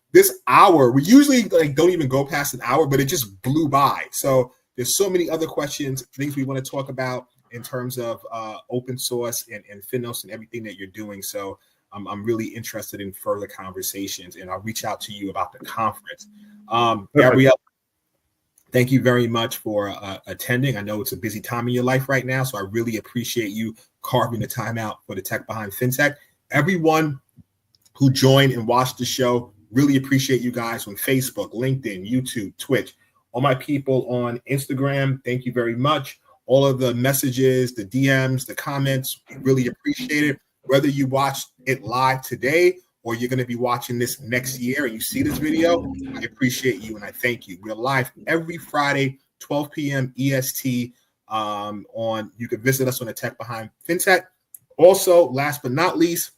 hour, we usually don't even go past an hour, but it just blew by. So there's so many other questions, things we want to talk about in terms of open source and FINOS and everything that you're doing. So I'm really interested in further conversations, and I'll reach out to you about the conference. Gabriele, thank you very much for attending. I know it's a busy time in your life right now, so I really appreciate you carving the time out for the Tech Behind FinTech. Everyone who joined and watched the show, really appreciate you guys on Facebook, LinkedIn, YouTube, Twitch. All my people on Instagram, thank you very much. All of the messages, the DMs, the comments, really appreciate it. Whether you watched it live today or you're going to be watching this next year and you see this video, I appreciate you and I thank you. We're live every Friday, 12 p.m. EST. You can visit us on the Tech Behind FinTech. Also, last but not least,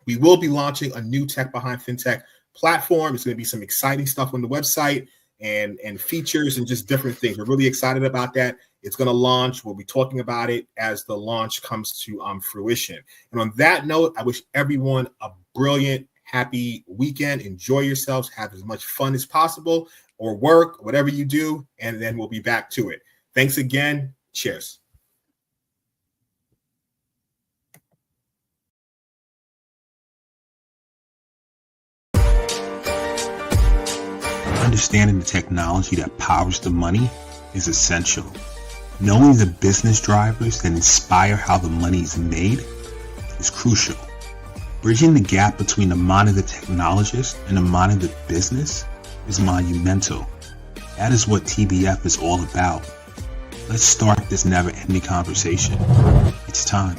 we will be launching a new Tech Behind FinTech platform. It's going to be some exciting stuff on the website and features and just different things. We're really excited about that. It's going to launch. We'll be talking about it as the launch comes to fruition. And on that note, I wish everyone a brilliant, happy weekend. Enjoy yourselves. Have as much fun as possible or work, whatever you do, and then we'll be back to it. Thanks again. Cheers. Understanding the technology that powers the money is essential. Knowing the business drivers that inspire how the money is made is crucial. Bridging the gap between the mind of the technologist and the mind of the business is monumental. That is what TBF is all about. Let's start this never-ending conversation. It's time.